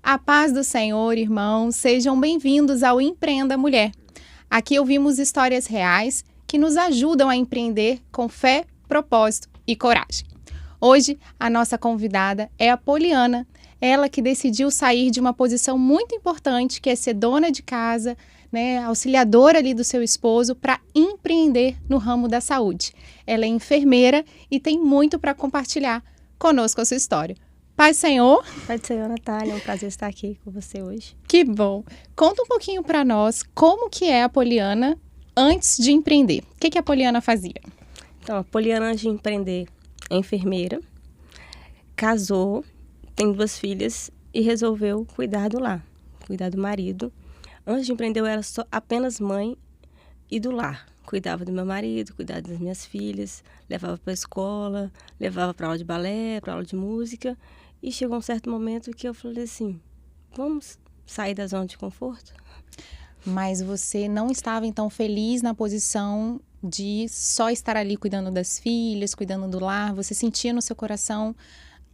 A paz do Senhor, irmãos, sejam bem-vindos ao Empreenda Mulher. Aqui ouvimos histórias reais que nos ajudam a empreender com fé, propósito e coragem. Hoje, a nossa convidada é a Poliana, ela que decidiu sair de uma posição muito importante, que é ser dona de casa, auxiliadora ali do seu esposo, para empreender no ramo da saúde. Ela é enfermeira e tem muito para compartilhar conosco a sua história. Paz do Senhor. Paz do Senhor, Natália. É um prazer estar aqui com você hoje. Que bom. Conta um pouquinho para nós como que é a Poliana antes de empreender. O que a Poliana fazia? Então, a Poliana, antes de empreender, é enfermeira, casou, tem 2 filhas e resolveu cuidar do lar, cuidar do marido. Antes de empreender, eu era apenas mãe e do lar. Cuidava do meu marido, cuidava das minhas filhas, levava para a escola, levava para aula de balé, para aula de música. E chegou um certo momento que eu falei assim, vamos sair da zona de conforto? Mas você não estava, então, feliz na posição de só estar ali cuidando das filhas, cuidando do lar? Você sentia no seu coração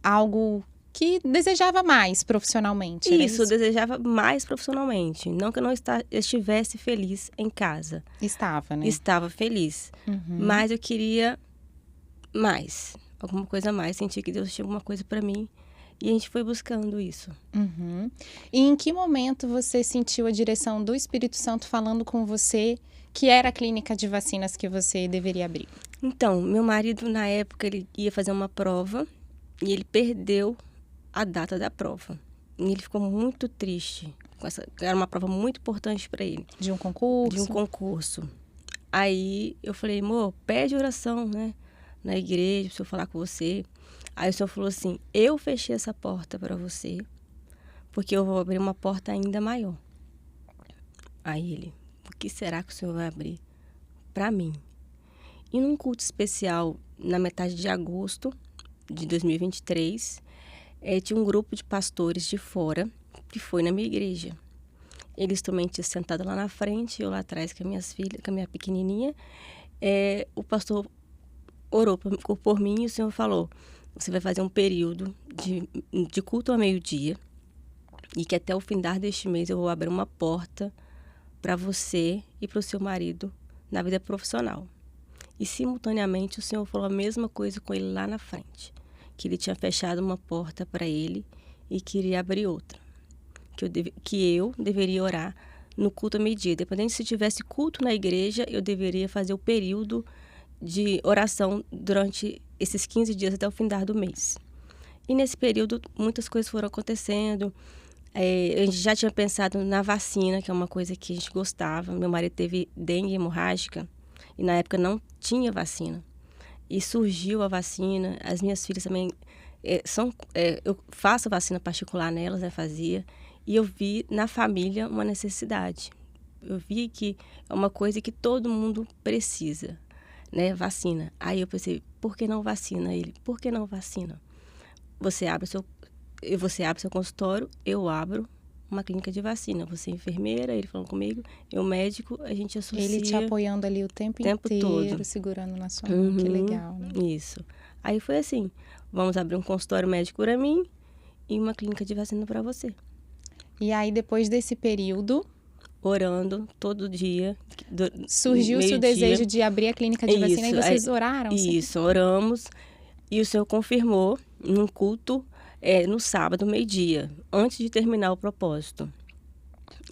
algo que desejava mais profissionalmente? Isso, eu desejava mais profissionalmente. Não que eu não estivesse feliz em casa. Estava, né? Estava feliz. Mas eu queria mais. Alguma coisa a mais. Senti que Deus tinha alguma coisa para mim. E a gente foi buscando isso. E em que momento você sentiu a direção do Espírito Santo falando com você que era a clínica de vacinas que você deveria abrir? Então, meu marido, na época, ele ia fazer uma prova e ele perdeu a data da prova. E ele ficou muito triste. Era uma prova muito importante para ele. De um concurso? De um concurso. Aí eu falei, amor, pede oração, né? Na igreja, para o senhor falar com você. Aí o senhor falou assim, eu fechei essa porta para você, porque eu vou abrir uma porta ainda maior. Aí ele, o que será que o senhor vai abrir para mim? E num culto especial, na metade de agosto de 2023, tinha um grupo de pastores de fora que foi na minha igreja. Eles também tinham sentado lá na frente, eu lá atrás com as minhas filhas, com a minha pequenininha. O pastor orou por mim e o senhor falou, você vai fazer um período de culto ao meio-dia e que até o findar deste mês eu vou abrir uma porta para você e para o seu marido na vida profissional. E simultaneamente o senhor falou a mesma coisa com ele lá na frente, que ele tinha fechado uma porta para ele e queria abrir outra, que eu deveria orar no culto ao meio-dia. Dependendo se tivesse culto na igreja, eu deveria fazer o período de oração durante esses 15 dias até o findar do mês. E nesse período, muitas coisas foram acontecendo. A gente já tinha pensado na vacina, que é uma coisa que a gente gostava. Meu marido teve dengue hemorrágica e na época não tinha vacina. E surgiu a vacina. As minhas filhas também eu faço vacina particular nelas, fazia. E eu vi na família uma necessidade. Eu vi que é uma coisa que todo mundo precisa. Vacina. Aí eu pensei, por que não vacina ele? Por que não vacina? Você abre seu consultório, eu abro uma clínica de vacina. Você é enfermeira, ele falando comigo, eu médico, a gente associa. Ele te apoiando ali o tempo inteiro, todo. Segurando na sua mão, que legal, né? Isso. Aí foi assim, vamos abrir um consultório médico para mim e uma clínica de vacina para você. E aí, depois desse período, orando todo dia. Surgiu-se o desejo de abrir a clínica de vacina e vocês oraram? Isso, oramos. E o Senhor confirmou num culto no sábado, meio-dia, antes de terminar o propósito.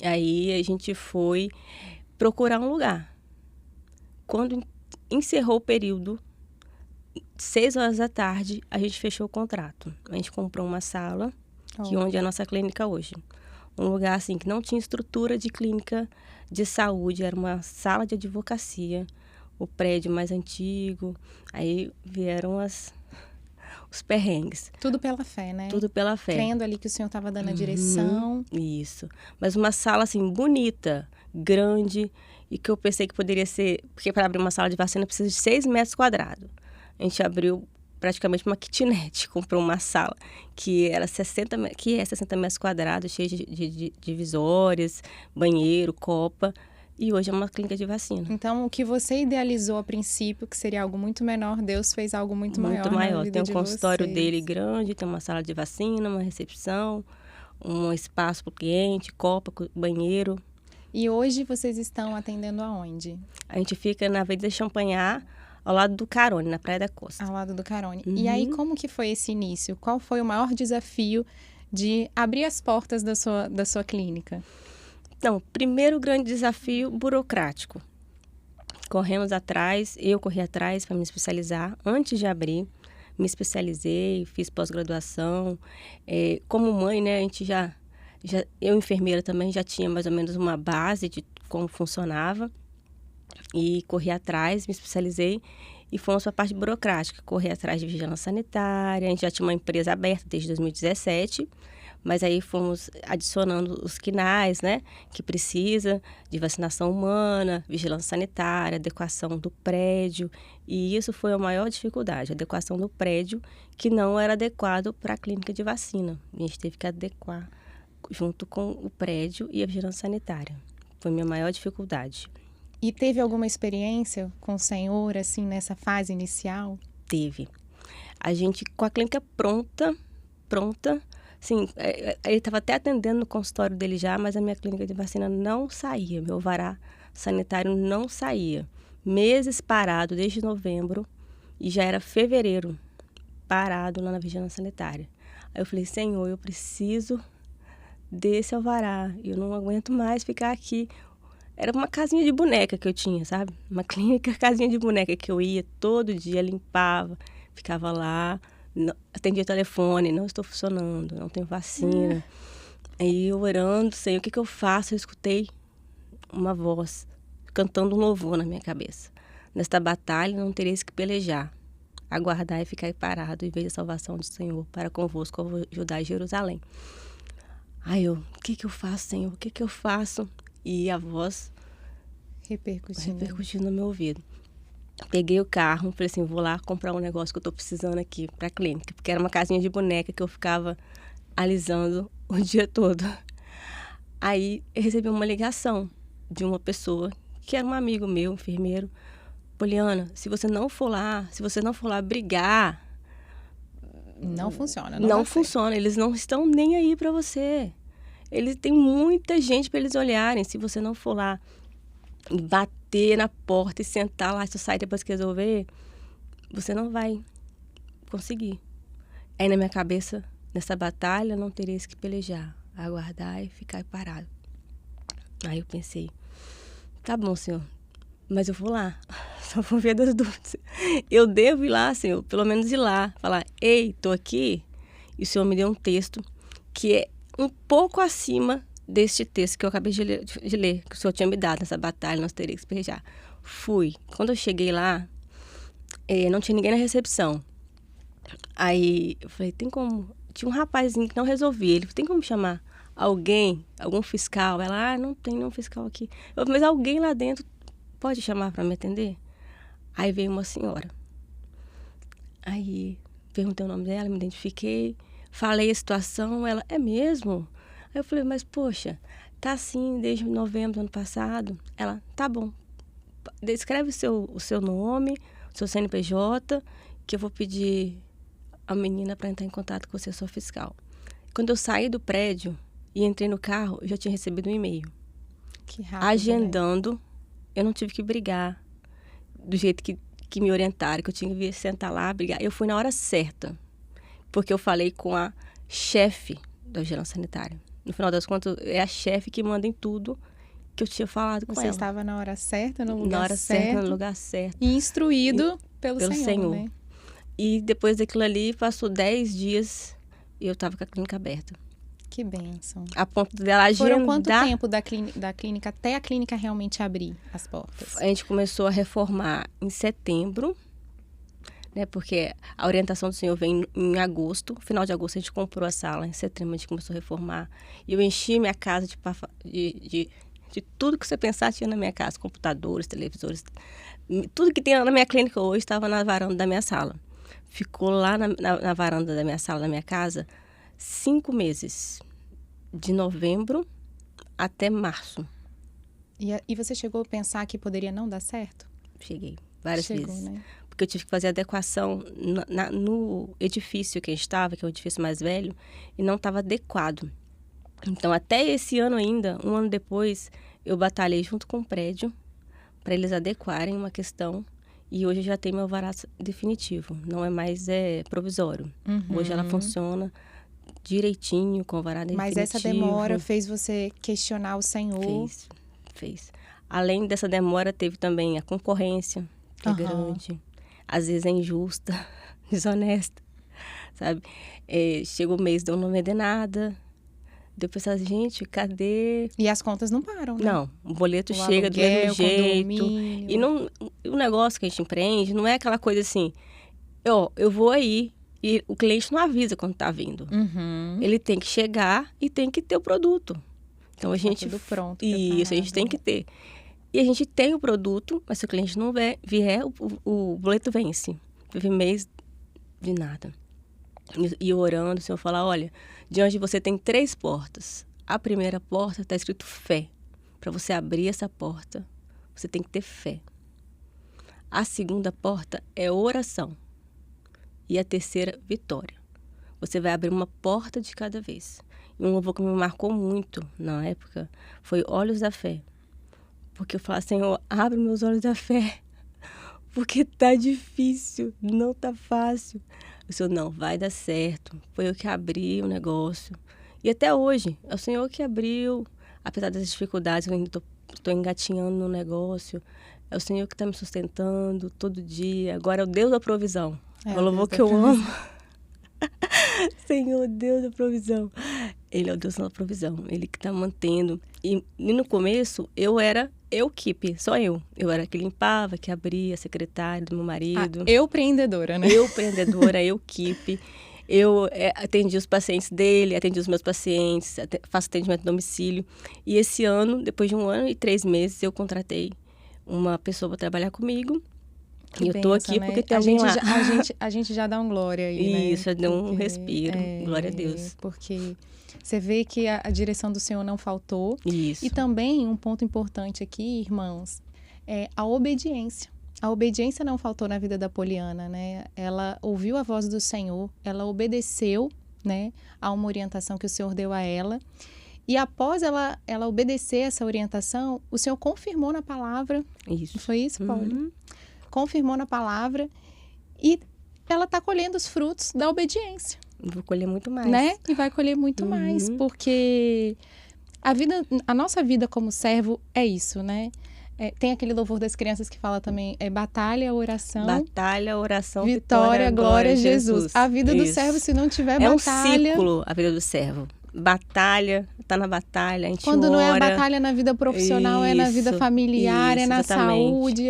Aí a gente foi procurar um lugar. Quando encerrou o período, 6 horas da tarde, a gente fechou o contrato. A gente comprou uma sala, que onde é a nossa clínica hoje. Um lugar assim que não tinha estrutura de clínica de saúde, era uma sala de advocacia, o prédio mais antigo, aí vieram os perrengues. Tudo pela fé, né? Tudo pela fé. Crendo ali que o Senhor estava dando a direção. Isso. Mas uma sala assim, bonita, grande, e que eu pensei que poderia ser, porque para abrir uma sala de vacina precisa de 6 metros quadrados. A gente abriu praticamente uma kitnet, comprou uma sala que é 60 metros quadrados, cheia de divisórias, banheiro, copa, e hoje é uma clínica de vacina. Então, o que você idealizou a princípio, que seria algo muito menor, Deus fez algo muito maior. Muito maior. Tem um consultório dele grande, tem uma sala de vacina, uma recepção, um espaço para o cliente, copa, banheiro. E hoje vocês estão atendendo aonde? A gente fica na Avenida Champagnat, ao lado do Carone, na Praia da Costa. Ao lado do Carone. E aí, como que foi esse início? Qual foi o maior desafio de abrir as portas da sua clínica? Então, primeiro grande desafio burocrático. Corremos atrás, eu corri atrás para me especializar. Antes de abrir, me especializei, fiz pós-graduação. Como mãe, né, a gente eu, enfermeira também, já tinha mais ou menos uma base de como funcionava. E corri atrás, me especializei e fomos para a parte burocrática. Corri atrás de vigilância sanitária, a gente já tinha uma empresa aberta desde 2017, mas aí fomos adicionando os quinais, né, que precisa de vacinação humana, vigilância sanitária, adequação do prédio, e isso foi a maior dificuldade, a adequação do prédio, que não era adequado para a clínica de vacina. A gente teve que adequar junto com o prédio e a vigilância sanitária. Foi a minha maior dificuldade. E teve alguma experiência com o senhor, assim, nessa fase inicial? Teve. A gente, com a clínica pronta, sim, ele estava até atendendo no consultório dele já, mas a minha clínica de vacina não saía, meu alvará sanitário não saía. Meses parado, desde novembro, e já era fevereiro, parado lá na vigilância sanitária. Aí eu falei, Senhor, eu preciso desse alvará, eu não aguento mais ficar aqui. Era uma casinha de boneca que eu tinha, sabe? Uma clínica, casinha de boneca que eu ia todo dia, limpava, ficava lá, atendia telefone, não estou funcionando, não tenho vacina. Aí eu orando, Senhor, o que eu faço? Eu escutei uma voz cantando um louvor na minha cabeça. Nesta batalha não tereis que pelejar, aguardar e ficar parado e ver a salvação do Senhor para convosco, eu vou ajudar Jerusalém. Aí eu, o que eu faço, Senhor? O que eu faço? E a voz repercutindo no meu ouvido. Peguei o carro, falei assim, vou lá comprar um negócio que eu tô precisando aqui pra clínica. Porque era uma casinha de boneca que eu ficava alisando o dia todo. Aí eu recebi uma ligação de uma pessoa que era um amigo meu, enfermeiro. Poliana, se você não for lá brigar... Não funciona. Não funciona, eles não estão nem aí pra você. Eles têm muita gente para eles olharem. Se você não for lá bater na porta e sentar lá, se eu sair depois que resolver, você não vai conseguir. Aí na minha cabeça, nessa batalha, não tereis que pelejar, aguardar e ficar parado. Aí eu pensei, tá bom, Senhor, mas eu vou lá, só vou ver das dúvidas. Eu devo ir lá, Senhor, pelo menos ir lá, falar, ei, tô aqui. E o Senhor me deu um texto que é um pouco acima deste texto que eu acabei de ler, que o Senhor tinha me dado nessa batalha, nós teríamos que pelejar. Fui. Quando eu cheguei lá, não tinha ninguém na recepção. Aí eu falei, tem como... Tinha um rapazinho que não resolvia. Ele falou, tem como chamar alguém, algum fiscal? Ela, não tem nenhum fiscal aqui. Eu falei, mas alguém lá dentro pode chamar para me atender? Aí veio uma senhora. Aí perguntei o nome dela, me identifiquei. Falei a situação, ela, é mesmo? Aí eu falei, mas poxa, tá assim desde novembro do ano passado. Ela, tá bom, descreve o seu nome, o seu CNPJ, que eu vou pedir a menina para entrar em contato com você, sua fiscal. Quando eu saí do prédio e entrei no carro, eu já tinha recebido um e-mail. Que rápido, agendando, né? Eu não tive que brigar do jeito que me orientaram, que eu tinha que vir sentar lá, brigar. Eu fui na hora certa. Porque eu falei com a chefe da vigilância sanitária. No final das contas, é a chefe que manda em tudo que eu tinha falado com ela. Você estava na hora certa, no lugar certo. Na hora certa, no lugar certo. E instruído pelo Senhor, né? E depois daquilo ali, passou 10 dias e eu estava com a clínica aberta. Que bênção. A ponto dela agendar... Foram quanto tempo da clínica até a clínica realmente abrir as portas? A gente começou a reformar em setembro, né? Porque a orientação do Senhor vem em agosto. No final de agosto a gente comprou a sala, em setembro a gente começou a reformar. E eu enchi minha casa de tudo que você pensar tinha na minha casa. Computadores, televisores, tudo que tem na minha clínica hoje estava na varanda da minha sala. Ficou lá na varanda da minha sala, da minha casa, 5 meses. De novembro até março. E você chegou a pensar que poderia não dar certo? Cheguei, várias vezes. Né? Porque eu tive que fazer adequação no edifício que a gente estava, que é o edifício mais velho, e não estava adequado. Então, até esse ano ainda, um ano depois, eu batalhei junto com o prédio para eles adequarem uma questão. E hoje eu já tenho meu alvará definitivo, não é mais provisório. Hoje ela funciona direitinho, com alvará definitivo. Mas essa demora fez você questionar o Senhor? Fez. Além dessa demora, teve também a concorrência, que é grande. Às vezes é injusta, desonesta, sabe? Chega o mês, eu não vender nada. Depois fala, gente, cadê? E as contas não param, né? Não, o boleto chega do mesmo jeito. E não, o negócio que a gente empreende não é aquela coisa assim, eu vou aí, e o cliente não avisa quando tá vindo. Ele tem que chegar e tem que ter o produto. Então a gente... Tudo pronto. Isso, a gente tem que ter. E a gente tem o produto, mas se o cliente não vier, o boleto vence. Teve mês de nada. E orando, o Senhor fala, olha, diante de você tem 3 portas. A primeira porta está escrito fé. Para você abrir essa porta, você tem que ter fé. A segunda porta é oração. E a terceira, vitória. Você vai abrir uma porta de cada vez. E um louvor que me marcou muito na época foi Olhos da Fé. Porque eu falo, Senhor, abre meus olhos da fé. Porque tá difícil, não tá fácil. O Senhor, não, vai dar certo. Foi eu que abri o negócio. E até hoje, é o Senhor que abriu. Apesar das dificuldades, eu ainda estou engatinhando no negócio. É o Senhor que está me sustentando todo dia. Agora é o Deus da provisão. É o louvor que eu amo. Senhor, Deus da provisão. Ele é o Deus da provisão. Ele que está mantendo. E no começo, eu era keep, só eu. Eu era que limpava, que abria, secretária do meu marido. Eu empreendedora, né? Eu empreendedora, eu keep. Eu atendi os pacientes dele, atendi os meus pacientes, faço atendimento a domicílio. E esse ano, depois de 1 ano e 3 meses, eu contratei uma pessoa para trabalhar comigo. E eu tô aqui, né? Porque tem alguém lá. A gente já dá um glória aí, né? Isso, deu um respiro. Glória a Deus. Porque você vê que a direção do Senhor não faltou. Isso. E também, um ponto importante aqui, irmãos, é a obediência. A obediência não faltou na vida da Poliana, né? Ela ouviu a voz do Senhor, ela obedeceu, né, a uma orientação que o Senhor deu a ela. E após ela obedecer essa orientação, o Senhor confirmou na palavra. Isso. Não foi isso, Paulo? Confirmou na palavra e ela está colhendo os frutos da obediência. Vou colher muito mais. Né? E vai colher muito mais, porque a nossa vida como servo é isso, né? Tem aquele louvor das crianças que fala também, batalha, oração. Batalha, oração, vitória, glória a Jesus. A vida do servo, se não tiver batalha... É um ciclo a vida do servo. Batalha, tá na batalha, a gente Quando não ora. É a batalha na vida profissional, é na vida familiar, é na saúde,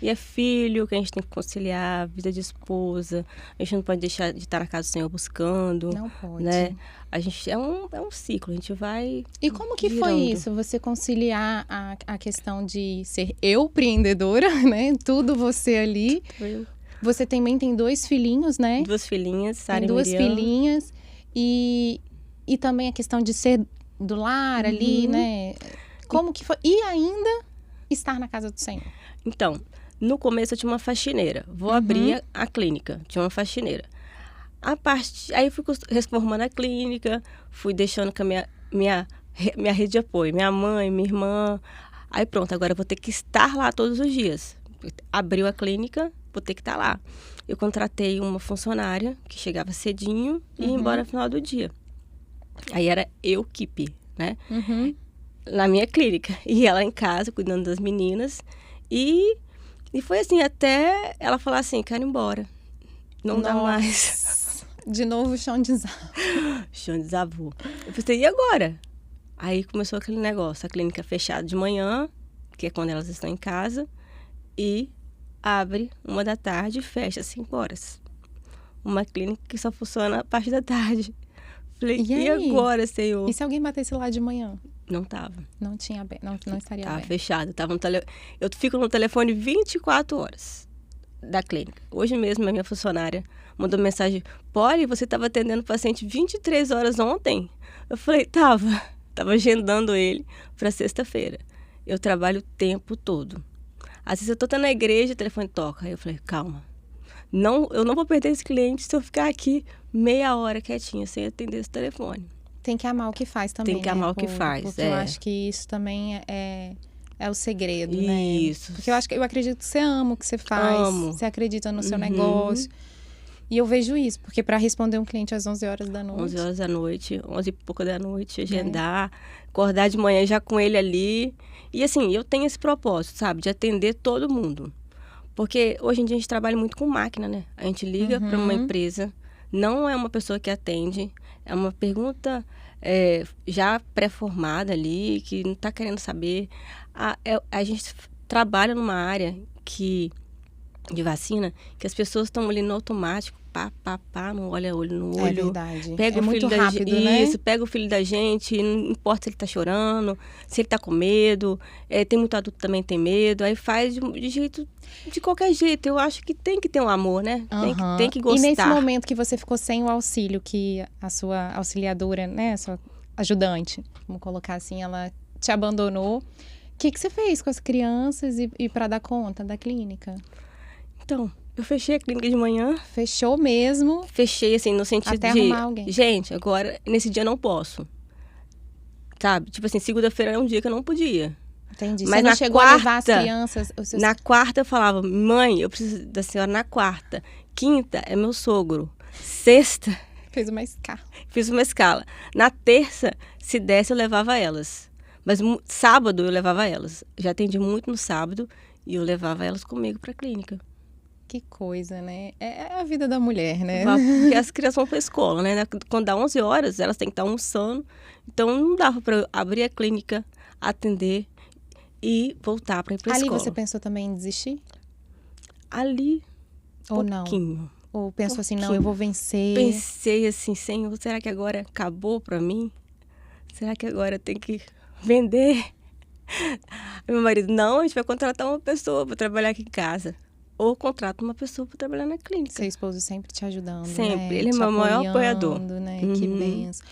E é filho que a gente tem que conciliar, vida de esposa. A gente não pode deixar de estar na casa do Senhor buscando. Não pode. Né? A gente é um ciclo, a gente vai. E como que foi isso? Você conciliar a questão de ser empreendedora, né? Tudo você ali. Você também tem 2 filhinhos, né? 2 filhinhas, Sara e Miriam. Tem 2 filhinhas. E também a questão de ser do lar ali, né? Como que foi? E ainda estar na casa do Senhor. Então, no começo eu tinha uma faxineira. Vou abrir a clínica. Tinha uma faxineira. Aí eu fui reformando a clínica, fui deixando com a minha rede de apoio. Minha mãe, minha irmã. Aí pronto, agora eu vou ter que estar lá todos os dias. Abriu a clínica, vou ter que estar lá. Eu contratei uma funcionária que chegava cedinho e ia embora no final do dia. Aí era eu, equipe, né? Na minha clínica. E ela em casa, cuidando das meninas. E foi assim, até ela falar assim, quero ir embora. Não dá mais. De novo o chão desabou. Chão desabou. Eu pensei, e agora? Aí começou aquele negócio, a clínica fechada de manhã, que é quando elas estão em casa, e abre 1 da tarde e fecha 5 horas. Uma clínica que só funciona a parte da tarde. Falei, e agora, Senhor? E se alguém batesse lá de manhã? Não tava. Não tinha aberto, não estaria aberto. Tava fechado. Eu fico no telefone 24 horas da clínica. Hoje mesmo a minha funcionária mandou mensagem, Poli, você estava atendendo o paciente 23 horas ontem? Eu falei, tava agendando ele para sexta-feira. Eu trabalho o tempo todo. Às vezes eu tô na igreja, o telefone toca. Aí eu falei, calma. Eu não vou perder esse cliente se eu ficar aqui meia hora quietinha, sem atender esse telefone. Tem que amar o que faz também, Tem que amar o que faz, porque eu acho que isso também é o segredo, né? Isso. Porque eu acredito que você ama o que você faz. Amo. Você acredita no seu negócio. E eu vejo isso, porque para responder um cliente às 11 horas da noite... 11 horas da noite, 11 e pouca da noite, agendar, acordar de manhã já com ele ali. E assim, eu tenho esse propósito, sabe? De atender todo mundo. Porque hoje em dia a gente trabalha muito com máquina, né? A gente liga para uma empresa, não é uma pessoa que atende, é uma pergunta já pré-formada ali, que não está querendo saber. A gente trabalha numa área de vacina, que as pessoas estão ali no automático, pá, não olha olho no olho. É verdade. Pega é o muito filho rápido, né? Isso, pega o filho da gente, não importa se ele tá chorando, se ele tá com medo. Tem muito adulto que também tem medo, aí faz de qualquer jeito. Eu acho que tem que ter um amor, né? Tem que gostar. E nesse momento que você ficou sem o auxílio, que a sua auxiliadora, né, a sua ajudante, vamos colocar assim, ela te abandonou, o que você fez com as crianças e para dar conta da clínica? Então, eu fechei a clínica de manhã. Fechou mesmo? Fechei, assim, no sentido até arrumar alguém. Gente, agora, nesse dia eu não posso. Sabe? Tipo assim, segunda-feira era um dia que eu não podia. Entendi. Mas você não chegou a levar as crianças? Na quarta eu falava, mãe, eu preciso da senhora na quarta. Quinta é meu sogro. Sexta... Fiz uma escala. Fiz uma escala. Na terça, se desse, eu levava elas. Mas sábado eu levava elas. Já atendi muito no sábado e eu levava elas comigo para a clínica. Que coisa, né? É a vida da mulher, né? Porque as crianças vão para a escola, né? Quando dá 11 horas, elas têm que estar almoçando. Então, não dava para eu abrir a clínica, atender e voltar para ir para a escola. Ali você pensou também em desistir? Ali, ou pouquinho. Não? Ou pensou assim, não, eu vou vencer? Pensei assim, Senhor, será que agora acabou para mim? Será que agora eu tenho que vender? Meu marido, não, a gente vai contratar uma pessoa para trabalhar aqui em casa. Ou contrata uma pessoa para trabalhar na clínica. Seu esposo sempre te ajudando, sempre. Né? Ele é meu maior apoiador. Né? Que benção.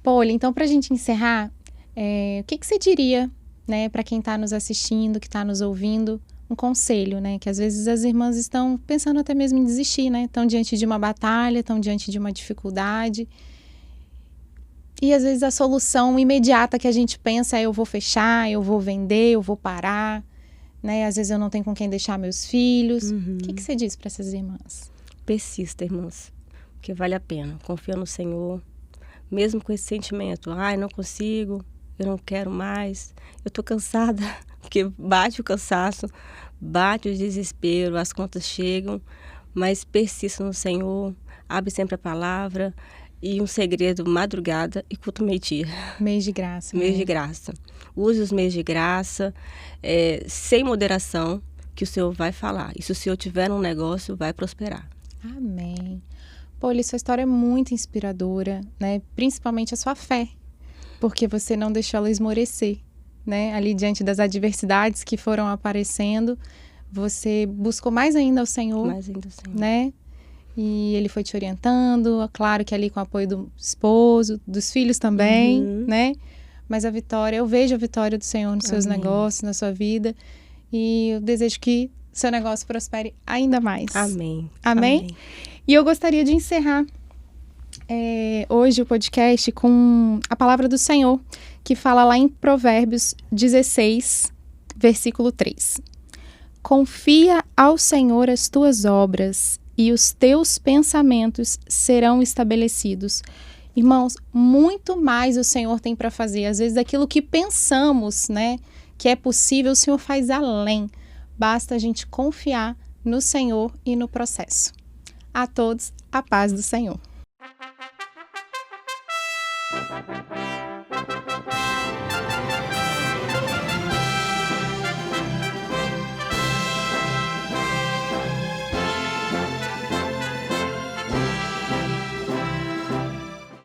Poli, então, para a gente encerrar, o que você diria, né, para quem está nos assistindo, que está nos ouvindo, um conselho, né? Que às vezes as irmãs estão pensando até mesmo em desistir, né? Estão diante de uma batalha, estão diante de uma dificuldade. E às vezes a solução imediata que a gente pensa é eu vou fechar, eu vou vender, eu vou parar. Né? Às vezes eu não tenho com quem deixar meus filhos. O que você diz para essas irmãs? Persista, irmãs, porque vale a pena. Confia no Senhor, mesmo com esse sentimento. Ai, não consigo, eu não quero mais, eu tô cansada, porque bate o cansaço, bate o desespero, as contas chegam, mas persista no Senhor, abre sempre a palavra. E um segredo, madrugada e culto meio-dia. Mês de graça. Mês de graça. Use os meios de graça, sem moderação, que o Senhor vai falar. E se o Senhor tiver um negócio, vai prosperar. Amém. Poli, sua história é muito inspiradora, né? Principalmente a sua fé, porque você não deixou ela esmorecer, né? Ali diante das adversidades que foram aparecendo, você buscou mais ainda o Senhor. Mais ainda o Senhor. Né? E ele foi te orientando, claro que ali com o apoio do esposo, dos filhos também, né? Mas a vitória, eu vejo a vitória do Senhor nos seus negócios, na sua vida. E eu desejo que seu negócio prospere ainda mais. Amém. Amém? E eu gostaria de encerrar hoje o podcast com a palavra do Senhor, que fala lá em Provérbios 16, versículo 3. Confia ao Senhor as tuas obras e os teus pensamentos serão estabelecidos. Irmãos, muito mais o Senhor tem para fazer. Às vezes, daquilo que pensamos, né, que é possível, o Senhor faz além. Basta a gente confiar no Senhor e no processo. A todos, a paz do Senhor.